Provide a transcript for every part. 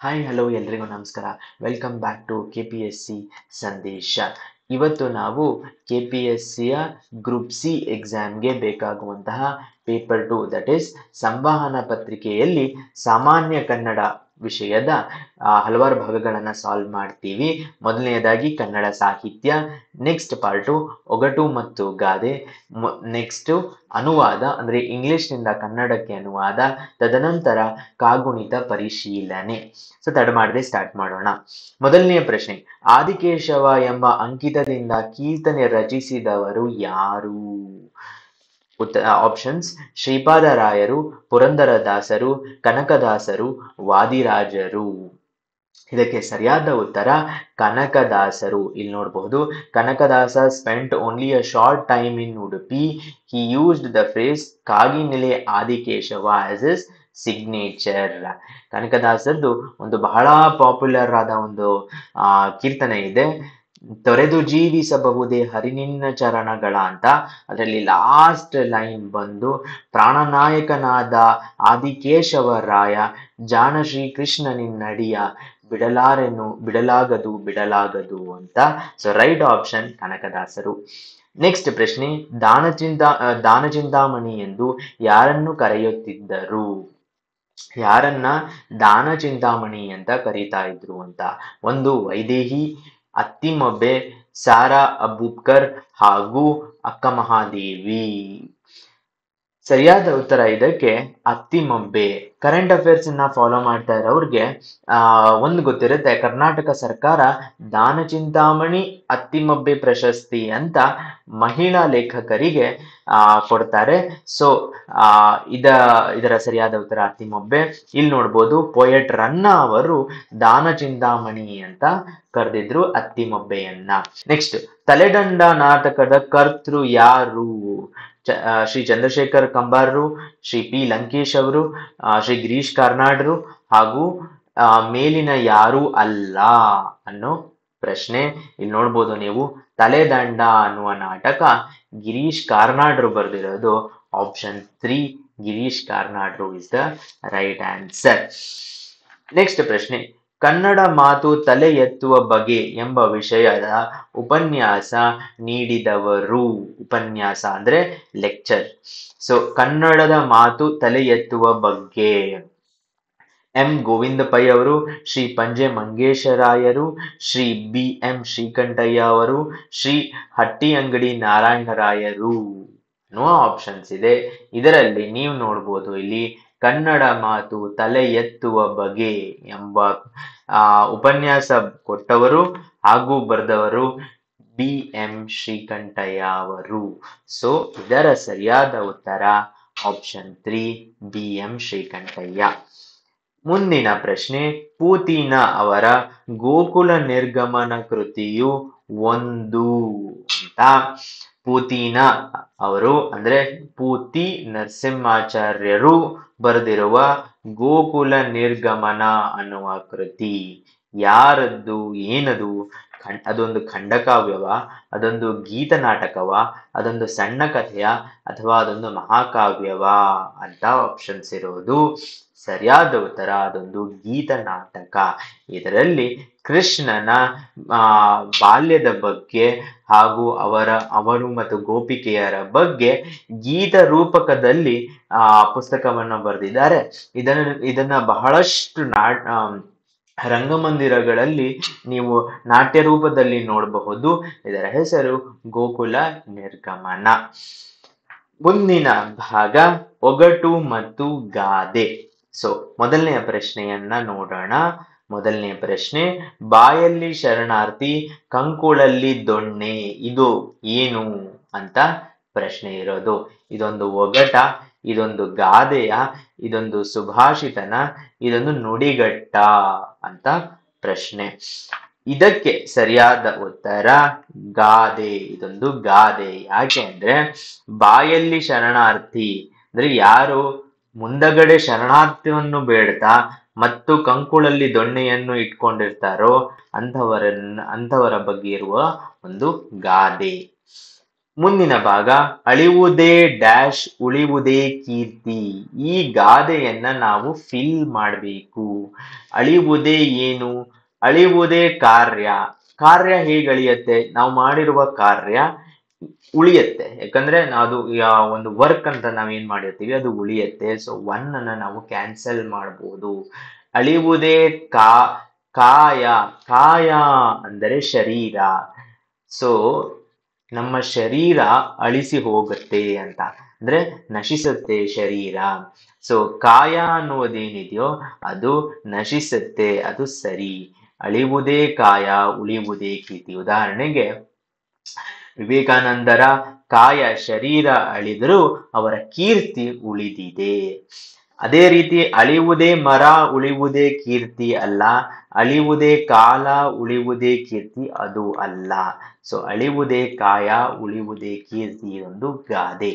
Hi hello ಎಲ್ರಿಗೂ ನಮಸ್ಕಾರ. Welcome back to KPSC ಸಂದೇಶ. ಇವತ್ತು ನಾವು KPSCಯ ಗ್ರೂಪ್ ಸಿ ಎಕ್ಸಾಮ್ಗೆ ಬೇಕಾಗುವಂತಹ ಪೇಪರ್ 2 ದಟ್ ಈಸ್ ಸಂವಹನ ಪತ್ರಿಕೆಯಲ್ಲಿ ಸಾಮಾನ್ಯ ಕನ್ನಡ ವಿಷಯದ ಹಲವಾರು ಭಾಗಗಳನ್ನು ಸಾಲ್ವ್ ಮಾಡ್ತೀವಿ. ಮೊದಲನೆಯದಾಗಿ ಕನ್ನಡ ಸಾಹಿತ್ಯ, ನೆಕ್ಸ್ಟ್ ಪಾರ್ಟು ಒಗಟು ಮತ್ತು ಗಾದೆ, ನೆಕ್ಸ್ಟ್ ಅನುವಾದ ಅಂದರೆ ಇಂಗ್ಲಿಷ್ನಿಂದ ಕನ್ನಡಕ್ಕೆ ಅನುವಾದ, ತದನಂತರ ಕಾಗುಣಿತ ಪರಿಶೀಲನೆ. ಸೊ ತಡ ಮಾಡದೆ ಸ್ಟಾರ್ಟ್ ಮಾಡೋಣ. ಮೊದಲನೆಯ ಪ್ರಶ್ನೆ, ಆದಿಕೇಶವ ಎಂಬ ಅಂಕಿತದಿಂದ ಕೀರ್ತನೆ ರಚಿಸಿದವರು ಯಾರು? ಆಪ್ಷನ್ಸ್: ಶ್ರೀಪಾದರಾಯರು, ಪುರಂದರದಾಸರು, ಕನಕದಾಸರು, ವಾದಿರಾಜರು. ಇದಕ್ಕೆ ಸರಿಯಾದ ಉತ್ತರ ಕನಕದಾಸರು. ಇಲ್ಲಿ ನೋಡಬಹುದು, Kanakadasa spent only a short time in Udupi. He used the phrase Kaginele Adikeshava as his signature. ಕನಕದಾಸದ್ದು ಒಂದು ಬಹಳ ಪಾಪ್ಯುಲರ್ ಆದ ಒಂದು ಕೀರ್ತನೆ ಇದೆ, ತೊರೆದು ಜೀವಿಸಬಹುದೇ ಹರಿನಿನ್ನ ಚರಣಗಳ ಅಂತ. ಅದರಲ್ಲಿ ಲಾಸ್ಟ್ ಲೈನ್ ಬಂದು ಪ್ರಾಣನಾಯಕನಾದ ಆದಿಕೇಶವರಾಯ ಜಾಣ ಶ್ರೀಕೃಷ್ಣ ನಿನ್ನಡಿಯ ಬಿಡಲಾಗದು ಅಂತ. ಸೊ ರೈಟ್ ಆಪ್ಷನ್ ಕನಕದಾಸರು. ನೆಕ್ಸ್ಟ್ ಪ್ರಶ್ನೆ, ದಾನಚಿಂತಾಮಣಿ ಎಂದು ಯಾರನ್ನು ಕರೆಯುತ್ತಿದ್ದರು? ಯಾರನ್ನ ದಾನಚಿಂತಾಮಣಿ ಅಂತ ಕರೀತಾ ಇದ್ರು ಅಂತ? ಒಂದು ವೈದೇಹಿ, ಅತ್ತಿಮಬ್ಬೆ, ಸಾರಾ ಅಬ್ಬೂಬ್ಕರ್ ಹಾಗೂ ಅಕ್ಕ ಮಹಾದೇವಿ. ಸರಿಯಾದ ಉತ್ತರ ಇದಕ್ಕೆ ಅತ್ತಿಮಬ್ಬೆ. ಕರೆಂಟ್ ಅಫೇರ್ಸ್ ಅನ್ನ ಫಾಲೋ ಮಾಡ್ತಾ ಇರೋರಿಗೆ ಒಂದು ಗೊತ್ತಿರುತ್ತೆ, ಕರ್ನಾಟಕ ಸರ್ಕಾರ ದಾನಚಿಂತಾಮಣಿ ಅತ್ತಿಮಬ್ಬೆ ಪ್ರಶಸ್ತಿ ಅಂತ ಮಹಿಳಾ ಲೇಖಕರಿಗೆ ಕೊಡ್ತಾರೆ. ಸೊ ಇದರ ಸರಿಯಾದ ಉತ್ತರ ಅತ್ತಿಮಬ್ಬೆ. ಇಲ್ಲಿ ನೋಡ್ಬೋದು, ಪೋಯೆಟ್ ರನ್ನ ಅವರು ದಾನಚಿಂತಾಮಣಿ ಅಂತ ಕರೆದಿದ್ರು ಅತ್ತಿಮಬ್ಬೆಯನ್ನ. ನೆಕ್ಸ್ಟ್, ತಲೆದಂಡ ನಾಟಕದ ಕರ್ತೃ ಯಾರು? ಶ್ರೀ ಚಂದ್ರಶೇಖರ್ ಕಂಬಾರರು, ಶ್ರೀ ಪಿ ಲಂಕೇಶ್ ಅವರು, ಶ್ರೀ ಗಿರೀಶ್ ಕಾರ್ನಾಡ್ರು ಹಾಗೂ ಮೇಲಿನ ಯಾರೂ ಅಲ್ಲ ಅನ್ನೋ ಪ್ರಶ್ನೆ. ಇಲ್ಲಿ ನೋಡ್ಬೋದು ನೀವು, ತಲೆದಂಡ ಅನ್ನುವ ನಾಟಕ ಗಿರೀಶ್ ಕಾರ್ನಾಡ್ರು ಬರೆದಿರೋದು. ಆಪ್ಷನ್ 3 ಗಿರೀಶ್ ಕಾರ್ನಾಡ್ರು is the right answer. Next ಪ್ರಶ್ನೆ, ಕನ್ನಡ ಮಾತು ತಲೆ ಎತ್ತುವ ಬಗೆ ಎಂಬ ವಿಷಯದ ಉಪನ್ಯಾಸ ನೀಡಿದವರು? ಉಪನ್ಯಾಸ ಅಂದ್ರೆ ಲೆಕ್ಚರ್. ಸೊ ಕನ್ನಡದ ಮಾತು ತಲೆ ಎತ್ತುವ ಬಗ್ಗೆ ಎಂ ಗೋವಿಂದ ಪೈ ಅವರು, ಶ್ರೀ ಪಂಜೆ ಮಂಗೇಶರಾಯರು, ಶ್ರೀ BM ಶ್ರೀಕಂಠಯ್ಯ ಅವರು, ಶ್ರೀ ಹಟ್ಟಿಯಂಗಡಿ ನಾರಾಯಣರಾಯರು ಅನ್ನುವ ಆಪ್ಷನ್ಸ್ ಇದೆ. ಇದರಲ್ಲಿ ನೀವು ನೋಡ್ಬೋದು, ಇಲ್ಲಿ ಕನ್ನಡ ಮಾತು ತಲೆ ಎತ್ತುವ ಬಗೆ ಎಂಬ ಉಪನ್ಯಾಸ ಕೊಟ್ಟವರು ಹಾಗೂ ಬರೆದವರು BM ಶ್ರೀಕಂಠಯ್ಯ ಅವರು. ಸೊ ಇದರ ಸರಿಯಾದ ಉತ್ತರ ಆಪ್ಷನ್ 3 BM ಶ್ರೀಕಂಠಯ್ಯ. ಮುಂದಿನ ಪ್ರಶ್ನೆ, ಪೂತಿನ ಅವರ ಗೋಕುಲ ನಿರ್ಗಮನ ಕೃತಿಯು ಒಂದು ಅಂತ. ಪೂತಿನ ಅವರು ಅಂದ್ರೆ ಪೂತಿ ನರಸಿಂಹಾಚಾರ್ಯರು ಬರೆದಿರುವ ಗೋಕುಲ ನಿರ್ಗಮನ ಅನ್ನುವ ಕೃತಿ ಯಾರದ್ದು, ಏನದು? ಅದೊಂದು ಖಂಡಕಾವ್ಯವ, ಅದೊಂದು ಗೀತ ನಾಟಕವ, ಅದೊಂದು ಸಣ್ಣ ಕಥೆಯ, ಅಥವಾ ಅದೊಂದು ಮಹಾಕಾವ್ಯವ ಅಂತ ಆಪ್ಷನ್ಸ್ ಇರೋದು. ಸರಿಯಾದ ಉತ್ತರ ಅದೊಂದು ಗೀತ ನಾಟಕ. ಇದರಲ್ಲಿ ಕೃಷ್ಣನ ಬಾಲ್ಯದ ಬಗ್ಗೆ ಹಾಗೂ ಅವರು ಮತ್ತು ಗೋಪಿಕೆಯರ ಬಗ್ಗೆ ಗೀತ ರೂಪಕದಲ್ಲಿ ಪುಸ್ತಕವನ್ನು ಬರೆದಿದ್ದಾರೆ. ಇದನ್ನ ಬಹಳಷ್ಟು ರಂಗಮಂದಿರಗಳಲ್ಲಿ ನೀವು ನಾಟ್ಯ ರೂಪದಲ್ಲಿ ನೋಡಬಹುದು. ಇದರ ಹೆಸರು ಗೋಕುಲ ನಿರ್ಗಮನ. ಮುಂದಿನ ಭಾಗ ಒಗಟು ಮತ್ತು ಗಾದೆ. ಸೊ ಮೊದಲನೆಯ ಪ್ರಶ್ನೆಯನ್ನ ನೋಡೋಣ. ಮೊದಲನೆಯ ಪ್ರಶ್ನೆ, ಬಾಯಲ್ಲಿ ಶರಣಾರ್ಥಿ ಕಂಕುಳಲ್ಲಿ ದೊಣ್ಣೆ ಇದು ಏನು ಅಂತ ಪ್ರಶ್ನೆ ಇರೋದು. ಇದೊಂದು ಒಗಟ, ಇದೊಂದು ಗಾದೆಯ, ಇದೊಂದು ಸುಭಾಷಿತನ, ಇದೊಂದು ನುಡಿಗಟ್ಟ ಅಂತ ಪ್ರಶ್ನೆ. ಇದಕ್ಕೆ ಸರಿಯಾದ ಉತ್ತರ ಗಾದೆ. ಇದೊಂದು ಗಾದೆ. ಯಾಕೆ ಅಂದ್ರೆ ಬಾಯಲ್ಲಿ ಶರಣಾರ್ಥಿ ಅಂದ್ರೆ ಯಾರು ಮುಂದಗಡೆ ಶರಣಾರ್ಥಿಯನ್ನು ಬೇಡ್ತಾ ಮತ್ತು ಕಂಕುಳಲ್ಲಿ ದೊಣ್ಣೆಯನ್ನು ಇಟ್ಕೊಂಡಿರ್ತಾರೋ ಅಂಥವರ ಬಗ್ಗೆ ಇರುವ ಒಂದು ಗಾದೆ. ಮುಂದಿನ ಭಾಗ ಅಳಿವುದೇ ಡ್ಯಾಶ್ ಉಳಿವುದೇ ಕೀರ್ತಿ. ಈ ಗಾದೆಯನ್ನ ನಾವು ಫಿಲ್ ಮಾಡಬೇಕು. ಅಳಿವುದೇ ಏನು? ಅಳಿವುದೇ ಕಾರ್ಯ. ಕಾರ್ಯ ಹೇಗೆ ಅಳಿಯತ್ತೆ? ನಾವು ಮಾಡಿರುವ ಕಾರ್ಯ ಉಳಿಯತ್ತೆ, ಯಾಕಂದ್ರೆ ಅದು ಒಂದು ವರ್ಕ್ ಅಂತ ನಾವೇನ್ ಮಾಡಿರ್ತೀವಿ ಅದು ಉಳಿಯತ್ತೆ. ಸೊ ಒನ್ ಅನ್ನ ನಾವು ಕ್ಯಾನ್ಸಲ್ ಮಾಡಬಹುದು. ಅಳಿವುದೇ ಕಾಯ. ಕಾಯ ಅಂದರೆ ಶರೀರ. ಸೊ ನಮ್ಮ ಶರೀರ ಅಳಿಸಿ ಹೋಗುತ್ತೆ ಅಂತ, ಅಂದ್ರೆ ನಶಿಸುತ್ತೆ ಶರೀರ. ಸೊ ಕಾಯ ಅನ್ನುವುದೇನಿದೆಯೋ ಅದು ನಶಿಸುತ್ತೆ, ಅದು ಸರಿ. ಅಳಿವುದೇ ಕಾಯ ಉಳಿವುದೇ ಕೀರ್ತಿ. ಉದಾಹರಣೆಗೆ ವಿವೇಕಾನಂದರ ಕಾಯ ಶರೀರ ಅಳಿದರೂ ಅವರ ಕೀರ್ತಿ ಉಳಿದಿದೆ. ಅದೇ ರೀತಿ ಅಳಿವುದೇ ಮರ ಉಳಿವುದೇ ಕೀರ್ತಿ ಅಲ್ಲ, ಅಳಿವುದೇ ಕಾಲ ಉಳಿವುದೇ ಕೀರ್ತಿ ಅದು ಅಲ್ಲ. ಸೊ ಅಳಿವುದೇ ಕಾಯ ಉಳಿವುದೇ ಕೀರ್ತಿ ಒಂದು ಗಾದೆ.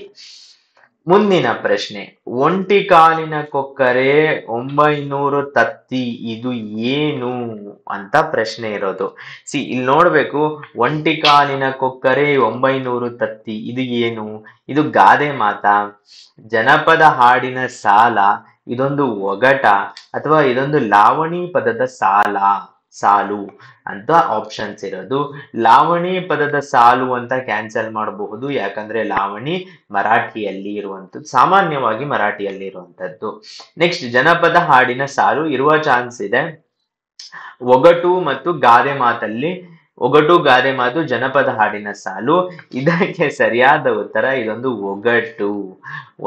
ಮುಂದಿನ ಪ್ರಶ್ನೆ, ಒಂಟಿ ಕಾಲಿನ ಕೊಕ್ಕರೆ 900 ತತ್ತಿ ಇದು ಏನು ಅಂತ ಪ್ರಶ್ನೆ ಇರೋದು. ಇಲ್ಲಿ ನೋಡ್ಬೇಕು, ಒಂಟಿ ಕಾಲಿನ ಕೊಕ್ಕರೆ 900 ತತ್ತಿ ಇದು ಏನು? ಇದು ಗಾದೆ ಮಾತಾ, ಜನಪದ ಹಾಡಿನ ಸಾಲ, ಇದೊಂದು ಒಗಟ, ಅಥವಾ ಇದೊಂದು ಲಾವಣಿ ಪದದ ಸಾಲು ಅಂತ ಆಪ್ಷನ್ಸ್ ಇರೋದು. ಲಾವಣಿ ಪದದ ಸಾಲು ಅಂತ ಕ್ಯಾನ್ಸಲ್ ಮಾಡಬಹುದು, ಯಾಕಂದ್ರೆ ಲಾವಣಿ ಮರಾಠಿಯಲ್ಲಿ ಇರುವಂತದ್ದು, ಸಾಮಾನ್ಯವಾಗಿ ಮರಾಠಿಯಲ್ಲಿ ಇರುವಂತದ್ದು. ನೆಕ್ಸ್ಟ್ ಜನಪದ ಹಾಡಿನ ಸಾಲು ಇರುವ ಚಾನ್ಸ್ ಇದೆ. ಒಗಟು ಮತ್ತು ಗಾದೆ ಮಾತಲ್ಲಿ, ಒಗಟು ಗಾದೆ ಮಾತು ಜನಪದ ಹಾಡಿನ ಸಾಲು. ಇದಕ್ಕೆ ಸರಿಯಾದ ಉತ್ತರ ಇದೊಂದು ಒಗಟು.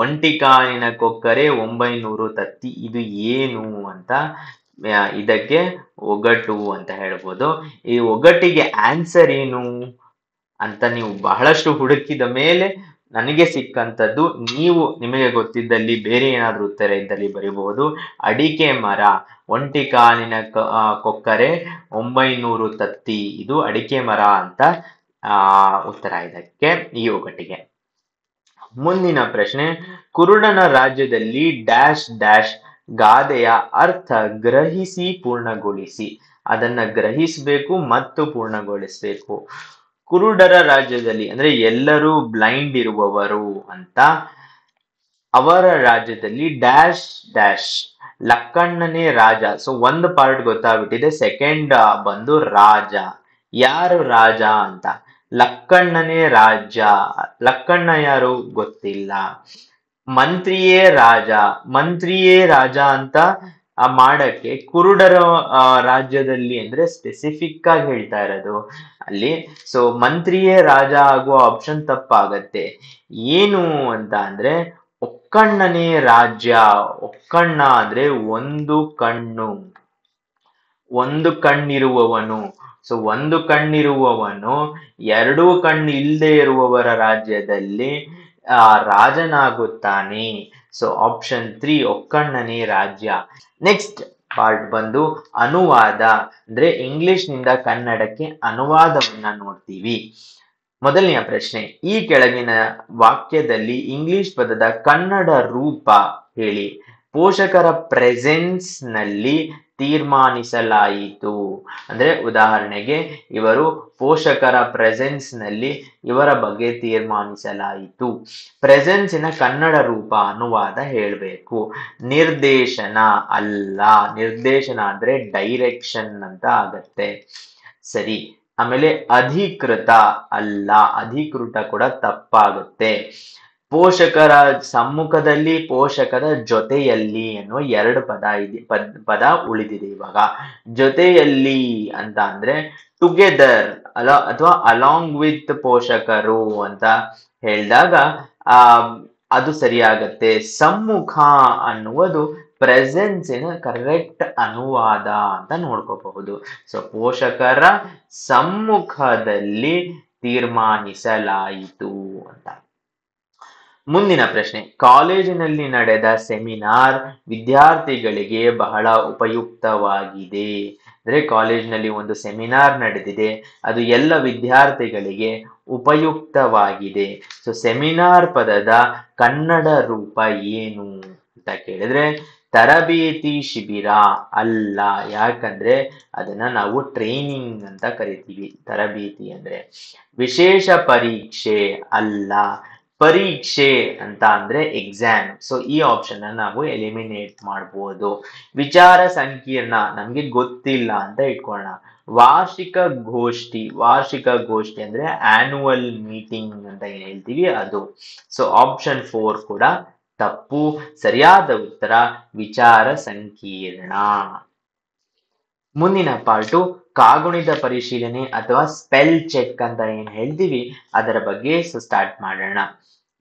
ಒಂಟಿ ಕಾಲಿನ ಕೊಕ್ಕರೆ 900 ತತ್ತಿ ಇದು ಏನು ಅಂತ, ಇದಕ್ಕೆ ಒಗಟು ಅಂತ ಹೇಳ್ಬೋದು. ಈ ಒಗಟಿಗೆ ಆನ್ಸರ್ ಏನು ಅಂತ ನೀವು ಬಹಳಷ್ಟು ಹುಡುಕಿದ ಮೇಲೆ ನನಗೆ ಸಿಕ್ಕಂಥದ್ದು, ನಿಮಗೆ ಗೊತ್ತಿದ್ದಲ್ಲಿ ಬೇರೆ ಏನಾದ್ರೂ ಉತ್ತರ ಇದ್ದಲ್ಲಿ ಬರೀಬಹುದು. ಅಡಿಕೆ ಮರ, ಒಂಟಿ ಕಾಲಿನ ಕೊಕ್ಕರೆ 900 ತತ್ತಿ ಇದು ಅಡಿಕೆ ಮರ ಅಂತ ಉತ್ತರ ಇದಕ್ಕೆ, ಈ ಒಗಟಿಗೆ. ಮುಂದಿನ ಪ್ರಶ್ನೆ, ಕುರುಡನ ರಾಜ್ಯದಲ್ಲಿ ಡ್ಯಾಶ್ ಡ್ಯಾಶ್ ಗಾದೆಯ ಅರ್ಥ ಗ್ರಹಿಸಿ ಪೂರ್ಣಗೊಳಿಸಿ. ಅದನ್ನ ಗ್ರಹಿಸಬೇಕು ಮತ್ತು ಪೂರ್ಣಗೊಳಿಸಬೇಕು. ಕುರುಡರ ರಾಜ್ಯದಲ್ಲಿ ಅಂದ್ರೆ ಎಲ್ಲರೂ ಬ್ಲೈಂಡ್ ಇರುವವರು ಅಂತ, ಅವರ ರಾಜ್ಯದಲ್ಲಿ ಡ್ಯಾಶ್ ಡ್ಯಾಶ್ ಲಕ್ಕಣ್ಣನೇ ರಾಜ. ಸೊ ಒಂದು ಪಾರ್ಟ್ ಗೊತ್ತಾಗ್ಬಿಟ್ಟಿದೆ, ಸೆಕೆಂಡ್ ಬಂದು ರಾಜ. ಯಾರು ರಾಜ ಅಂತ? ಲಕ್ಕಣ್ಣನೇ ರಾಜ. ಲಕ್ಕಣ್ಣ ಯಾರು ಗೊತ್ತಿಲ್ಲ. ಮಂತ್ರಿಯೇ ರಾಜ. ಮಂತ್ರಿಯೇ ರಾಜ ಅಂತ ಮಾಡಕ್ಕೆ ಕುರುಡರ ರಾಜ್ಯದಲ್ಲಿ ಅಂದ್ರೆ ಸ್ಪೆಸಿಫಿಕ್ ಆಗಿ ಹೇಳ್ತಾ ಇರೋದು ಅಲ್ಲಿ. ಸೊ ಮಂತ್ರಿಯೇ ರಾಜ ಆಗುವ ಆಪ್ಷನ್ ತಪ್ಪಾಗತ್ತೆ. ಏನು ಅಂತ ಅಂದ್ರೆ ಒಕ್ಕಣ್ಣನೇ ರಾಜ್ಯ. ಒಕ್ಕಣ್ಣ ಅಂದ್ರೆ ಒಂದು ಕಣ್ಣಿರುವವನು. ಸೊ ಒಂದು ಕಣ್ಣಿರುವವನು ಎರಡೂ ಕಣ್ಣು ಇಲ್ಲದೆ ಇರುವವರ ರಾಜ್ಯದಲ್ಲಿ ರಾಜನಾಗುತ್ತಾನೆ. ಸೊ ಆಪ್ಷನ್ 3 ಒಕ್ಕಣ್ಣನೇ ರಾಜ್ಯ. ನೆಕ್ಸ್ಟ್ ಪಾರ್ಟ್ ಬಂದು ಅನುವಾದ, ಅಂದ್ರೆ ಇಂಗ್ಲಿಷ್ ನಿಂದ ಕನ್ನಡಕ್ಕೆ ಅನುವಾದವನ್ನ ನೋಡ್ತೀವಿ. ಮೊದಲನೆಯ ಪ್ರಶ್ನೆ, ಈ ಕೆಳಗಿನ ವಾಕ್ಯದಲ್ಲಿ ಇಂಗ್ಲಿಷ್ ಪದದ ಕನ್ನಡ ರೂಪ ಹೇಳಿ. ಪೋಷಕರ ಪ್ರೆಸೆನ್ಸ್ ನಲ್ಲಿ ತೀರ್ಮಾನಿಸಲಾಯಿತು. ಅಂದ್ರೆ ಉದಾಹರಣೆಗೆ ಇವರು ಪೋಷಕರ ಪ್ರೆಸೆನ್ಸ್ ನಲ್ಲಿ ಇವರ ಬಗ್ಗೆ ತೀರ್ಮಾನಿಸಲಾಯಿತು. ಪ್ರೆಸೆನ್ಸಿನ ಕನ್ನಡ ರೂಪ ಅನುವಾದ ಹೇಳ್ಬೇಕು. ನಿರ್ದೇಶನ ಅಲ್ಲ, ನಿರ್ದೇಶನ ಅಂದ್ರೆ ಡೈರೆಕ್ಷನ್ ಅಂತ ಆಗತ್ತೆ. ಸರಿ. ಆಮೇಲೆ ಅಧಿಕೃತ ಅಲ್ಲ, ಅಧಿಕೃತ ಕೂಡ ತಪ್ಪಾಗುತ್ತೆ. ಪೋಷಕರ ಸಮ್ಮುಖದಲ್ಲಿ, ಪೋಷಕರ ಜೊತೆಯಲ್ಲಿ ಎನ್ನುವ 2 ಪದ ಉಳಿದಿದೆ ಇವಾಗ. ಜೊತೆಯಲ್ಲಿ ಅಂತ ಅಂದ್ರೆ ಟುಗೆದರ್ ಅಥವಾ ಅಲಾಂಗ್ ವಿತ್ ಪೋಷಕರು ಅಂತ ಹೇಳಿದಾಗ ಅದು ಸರಿಯಾಗತ್ತೆ. ಸಮ್ಮುಖ ಅನ್ನುವುದು ಪ್ರೆಸೆನ್ಸಿನ ಕರೆಕ್ಟ್ ಅನುವಾದ ಅಂತ ನೋಡ್ಕೋಬಹುದು. ಸೊ ಪೋಷಕರ ಸಮ್ಮುಖದಲ್ಲಿ ತೀರ್ಮಾನಿಸಲಾಯಿತು ಅಂತ. ಮುಂದಿನ ಪ್ರಶ್ನೆ, ಕಾಲೇಜಿನಲ್ಲಿ ನಡೆದ ಸೆಮಿನಾರ್ ವಿದ್ಯಾರ್ಥಿಗಳಿಗೆ ಬಹಳ ಉಪಯುಕ್ತವಾಗಿದೆ. ಅಂದ್ರೆ ಕಾಲೇಜಿನಲ್ಲಿ ಒಂದು ಸೆಮಿನಾರ್ ನಡೆದಿದೆ, ಅದು ಎಲ್ಲ ವಿದ್ಯಾರ್ಥಿಗಳಿಗೆ ಉಪಯುಕ್ತವಾಗಿದೆ. ಸೊ ಸೆಮಿನಾರ್ ಪದದ ಕನ್ನಡ ರೂಪ ಏನು ಅಂತ ಕೇಳಿದ್ರೆ ತರಬೇತಿ ಶಿಬಿರ ಅಲ್ಲ, ಯಾಕಂದ್ರೆ ಅದನ್ನ ನಾವು ಟ್ರೈನಿಂಗ್ ಅಂತ ಕರಿತೀವಿ. ತರಬೇತಿ ಅಂದ್ರೆ ವಿಶೇಷ ಪರೀಕ್ಷೆ ಅಲ್ಲ, ಪರೀಕ್ಷೆ ಅಂತ ಅಂದ್ರೆ ಎಕ್ಸಾಮ್. ಸೊ ಈ ಆಪ್ಷನ್ ನಾವು ಎಲಿಮಿನೇಟ್ ಮಾಡಬಹುದು. ವಿಚಾರ ಸಂಕಿರಣ ನಮ್ಗೆ ಗೊತ್ತಿಲ್ಲ ಅಂತ ಇಟ್ಕೊಳ್ಳೋಣ. ವಾರ್ಷಿಕ ಗೋಷ್ಠಿ, ವಾರ್ಷಿಕ ಗೋಷ್ಠಿ ಅಂದ್ರೆ ಆನ್ಯುವಲ್ ಮೀಟಿಂಗ್ ಅಂತ ಏನ್ ಹೇಳ್ತೀವಿ ಅದು. ಸೊ ಆಪ್ಷನ್ 4 ಕೂಡ ತಪ್ಪು. ಸರಿಯಾದ ಉತ್ತರ ವಿಚಾರ ಸಂಕಿರಣ. ಮುಂದಿನ ಪಾರ್ಟು ಕಾಗುಣಿತ ಪರಿಶೀಲನೆ ಅಥವಾ ಸ್ಪೆಲ್ ಚೆಕ್ ಅಂತ ಏನ್ ಹೇಳ್ತೀವಿ ಅದರ ಬಗ್ಗೆ ಸ್ಟಾರ್ಟ್ ಮಾಡೋಣ.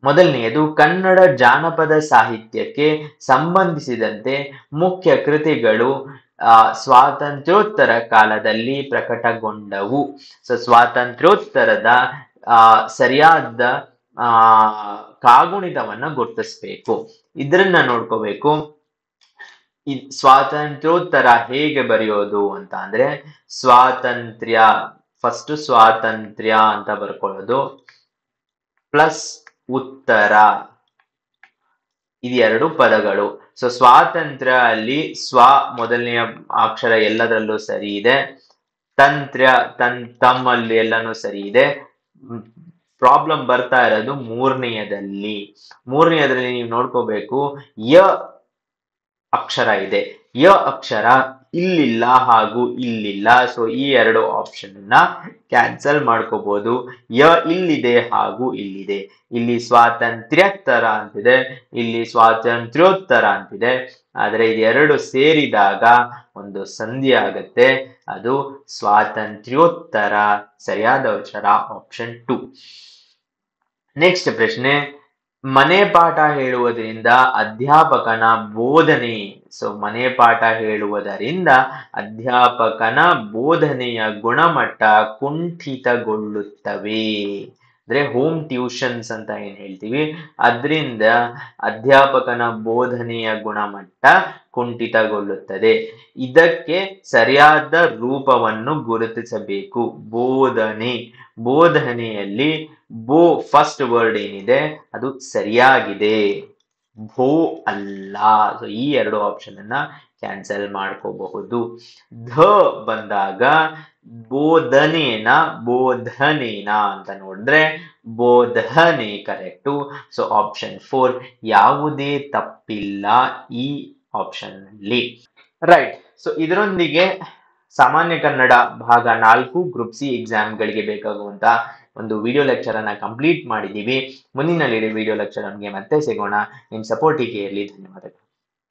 ಮೊದಲನೆಯದು, ಕನ್ನಡ ಜಾನಪದ ಸಾಹಿತ್ಯಕ್ಕೆ ಸಂಬಂಧಿಸಿದಂತೆ ಮುಖ್ಯ ಕೃತಿಗಳು ಸ್ವಾತಂತ್ರ್ಯೋತ್ತರ ಕಾಲದಲ್ಲಿ ಪ್ರಕಟಗೊಂಡವು. ಸೊ ಸ್ವಾತಂತ್ರ್ಯೋತ್ತರದ ಸರಿಯಾದ ಕಾಗುಣಿತವನ್ನ ಗುರುತಿಸ್ಬೇಕು. ಇದ್ರನ್ನ ನೋಡ್ಕೋಬೇಕು. ಸ್ವಾತಂತ್ರ್ಯೋತ್ತರ ಹೇಗೆ ಬರೆಯೋದು ಅಂತ ಅಂದ್ರೆ ಸ್ವಾತಂತ್ರ್ಯ, ಫಸ್ಟ್ ಸ್ವಾತಂತ್ರ್ಯ ಅಂತ ಬರ್ಕೊಳ್ಳೋದು ಪ್ಲಸ್ ಉತ್ತರ, ಇದೆರಡು ಪದಗಳು. ಸೊ ಸ್ವಾತಂತ್ರ್ಯ ಅಲ್ಲಿ ಸ್ವ ಮೊದಲನೆಯ ಅಕ್ಷರ ಎಲ್ಲದರಲ್ಲೂ ಸರಿ ಇದೆ, ತಂತ್ರ್ಯ ತಮ್ಮಲ್ಲಿ ಎಲ್ಲಾನು ಸರಿ ಇದೆ. ಪ್ರಾಬ್ಲಮ್ ಬರ್ತಾ ಇರೋದು ಮೂರನೆಯದಲ್ಲಿ ನೀವು ನೋಡ್ಕೋಬೇಕು ಯ ಅಕ್ಷರ ಇದೆ, ಯ ಅಕ್ಷರ ಇಲ್ಲಿಲ್ಲ ಹಾಗೂ ಇಲ್ಲಿಲ್ಲ. ಸೊ ಈ ಎರಡು ಆಪ್ಷನ್ ಕ್ಯಾನ್ಸಲ್ ಮಾಡ್ಕೋಬಹುದು. ಯ ಇಲ್ಲಿದೆ ಹಾಗೂ ಇಲ್ಲಿದೆ. ಇಲ್ಲಿ ಸ್ವಾತಂತ್ರ್ಯೋತ್ತರ ಅಂತಿದೆ, ಇಲ್ಲಿ ಸ್ವಾತಂತ್ರ್ಯೋತ್ತರ ಅಂತಿದೆ. ಆದ್ರೆ ಇದೆರಡು ಸೇರಿದಾಗ ಒಂದು ಸಂಧಿ ಆಗತ್ತೆ, ಅದು ಸ್ವಾತಂತ್ರ್ಯೋತ್ತರ. ಸರಿಯಾದ ಉತ್ತರ ಆಪ್ಷನ್ 2. ನೆಕ್ಸ್ಟ್ ಪ್ರಶ್ನೆ, ಮನೆ ಪಾಠ ಹೇಳುವುದರಿಂದ ಅಧ್ಯಾಪಕನ ಬೋಧನೆ. ಸೊ ಮನೆ ಪಾಠ ಹೇಳುವುದರಿಂದ ಅಧ್ಯಾಪಕನ ಬೋಧನೆಯ ಗುಣಮಟ್ಟ ಕುಂಠಿತಗೊಳ್ಳುತ್ತವೆ. ಅಂದ್ರೆ ಹೋಮ್ ಟ್ಯೂಷನ್ಸ್ ಅಂತ ಏನ್ ಹೇಳ್ತೀವಿ ಅದರಿಂದ ಅಧ್ಯಾಪಕನ ಬೋಧನೆಯ ಗುಣಮಟ್ಟ ಕುಂಠಿತಗೊಳ್ಳುತ್ತದೆ. ಇದಕ್ಕೆ ಸರಿಯಾದ ರೂಪವನ್ನು ಗುರುತಿಸಬೇಕು. ಬೋಧನೆ, ಬೋಧನೆಯಲ್ಲಿ ಫಸ್ಟ್ ವರ್ಡ್ ಏನಿದೆ ಅದು ಸರಿಯಾಗಿದೆ, ಭೋ ಅಲ್ಲ. ಸೊ ಈ ಎರಡು ಆಪ್ಷನ್ ಅನ್ನ ಕ್ಯಾನ್ಸಲ್ ಮಾಡ್ಕೋಬಹುದು. ಧ ಬಂದಾಗ ಬೋಧನೇನ ಅಂತ ನೋಡಿದ್ರೆ ಬೋಧನೆ ಕರೆಕ್ಟು. ಸೊ ಆಪ್ಷನ್ 4, ಯಾವುದೇ ತಪ್ಪಿಲ್ಲ ಈ ಆಪ್ಷನ್ ನಲ್ಲಿ. ರೈಟ್. ಸೊ ಇದರೊಂದಿಗೆ ಸಾಮಾನ್ಯ ಕನ್ನಡ ಭಾಗ 4 ಗ್ರೂಪ್ ಸಿ ಎಕ್ಸಾಮ್ಗಳಿಗೆ ಬೇಕಾಗುವಂತ ಒಂದು ವಿಡಿಯೋ ಲೆಕ್ಚರ್ ಅನ್ನ ಕಂಪ್ಲೀಟ್ ಮಾಡಿದ್ದೀವಿ. ಮುಂದಿನ ವಿಡಿಯೋ ಲೆಕ್ಚರ್ ನಮಗೆ ಮತ್ತೆ ಸಿಗೋಣ. ನಿಮ್ಮ ಸಪೋರ್ಟ್ ಹೀಗೆ ಇರಲಿ. ಧನ್ಯವಾದಗಳು.